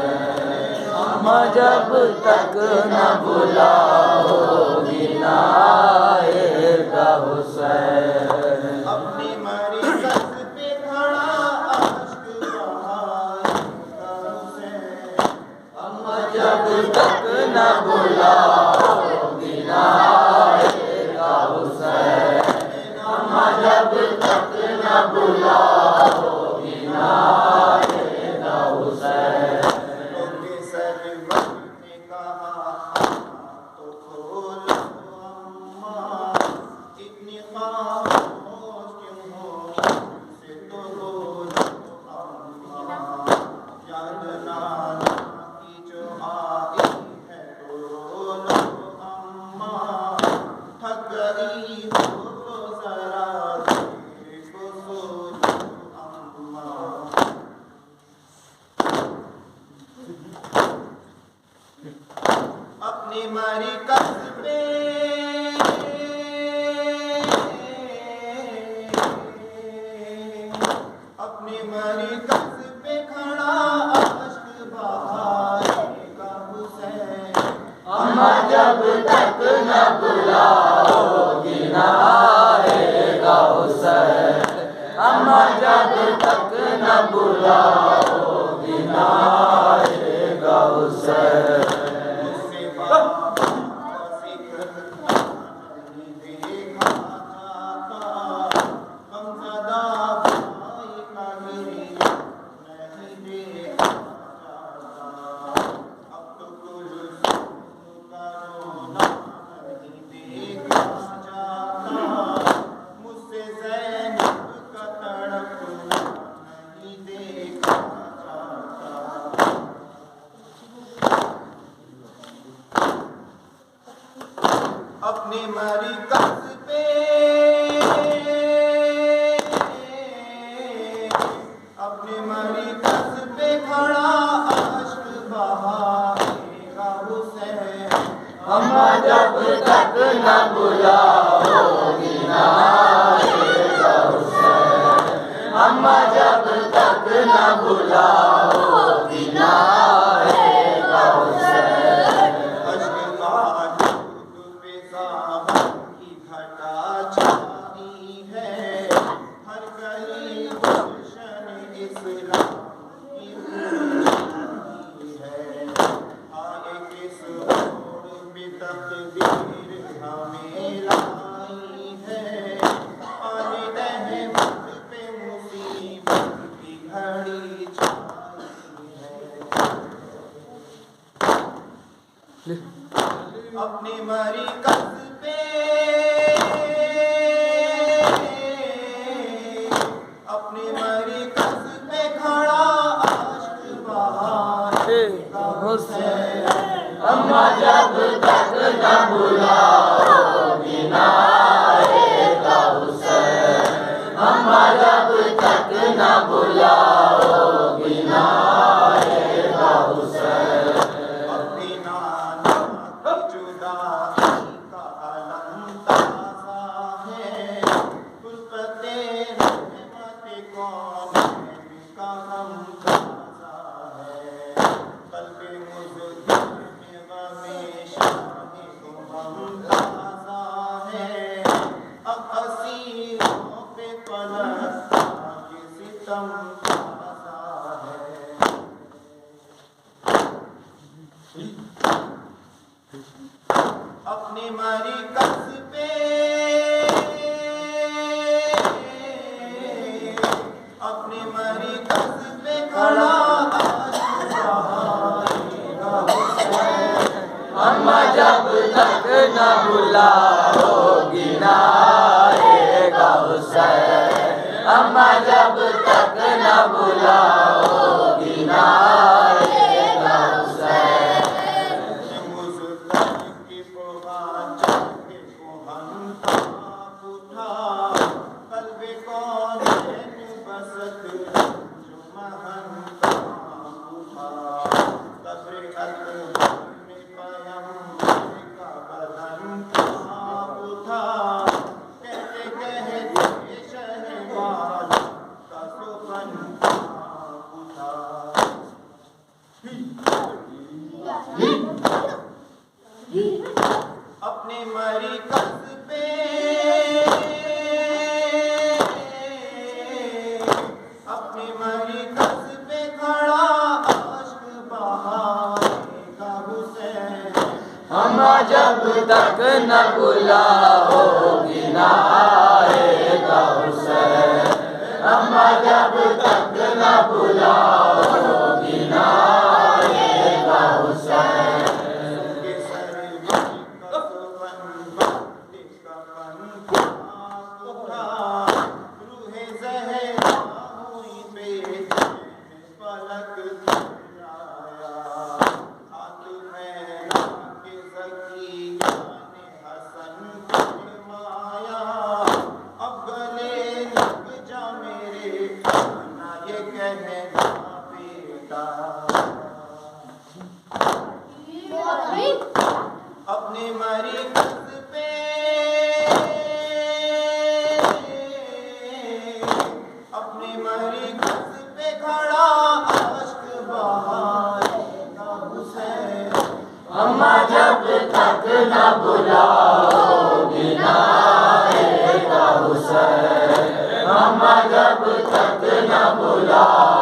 अम्मा जब तक न बुलाओगी न आएगा हुसैन। अपनी मरकज़ पे खड़ा अश्क बहाएगा हुसैन। अम्मा जब तक न बुलाओगी न आएगा हुसैन। अम्मा जब तक न बुलाओगी न आएगा हुसैन। उनके सरवर ने कहा तो खोलो अम्मा, इतनी खामोश क्यों हो, से तो बोलो अम्मा। याद नाना की जो आई है तो बोलो अम्मा। थक गई हो तो जरा देखो सोचो अम्मा। अपनी मरकज़ पे खड़ा अश्क बहाएगा हुसैन। अम्मा जब तक न बुलाओगी मरकज़ पे खड़ा अश्क बहाएगा हुसैन। अम्मा जब तक न बुलाओगी ना आएगा हुसैन। अम्मा जब तक न बुलाओगी ना आएगा हुसैन। अश्क बारूद पे सावन की घटा छाई है, हर गली गुलशन इस्लाम की हुई है। आए किस मोड़ पे तकदीर हमें लाई है, आने रहमत पे मुसीबत की घड़ी छाई है। अपने मरकज़ पे खड़ा अश्क बहाएगा हुसैन। अम्मा जब तक न बुलाओगी ना आएगा हुसैन। अम्मा जब तक न बुलाओगी ना आएगा हुसैन। अपनी नाना की जुदाई का अलम ताज़ा है, गुलबते रहमत कौन का गम ताज़ा है। क़ल्बे मुज़दिब में ग़मे शाहे तुम ताज़ा है, अब असीरों पे पलटा ये सितम ताज़ा है। अपने मरकज़ पे खड़ा अश्क बहाएगा हुसैन। अम्मा जब तक न बुलाओगी ना आएगा हुसैन। अम्मा जब तक न बुलाओगी ना आएगा हुसैन। मुज़फ़्फ़र की पुगाचा के कोहनता उठा, क़ल्बे कौनैन बसत जो महंता उठा। क़ब्र अकबर में पैगंबर का बदन काँप उठा, कहते कहते शहवाला का सुखन काँप उठा। अपने मरकज़ पे खड़ा अश्क बहाएगा हुसैन। अम्मा जब तक न बुलाओगी ना आएगा हुसैन। अम्मा जब तक न बुलाओगी ना आएगा हुसैन। के सर में कफ़न बाटे कफ़न काँप उठा, रूहे ज़हरा हुई बेचैन पलक झपराया। हाथ फैला के ज़किया ने हसन फरमाया, अब गले लग जा मेरे ना ये कहना बेटा। अपने मरकज़ पे खड़ा अश्क बहाएगा हुसैन। अम्मा जब तक न बुलाओगी ना आएगा हुसैन। अम्मा जब तक न बुलाओगी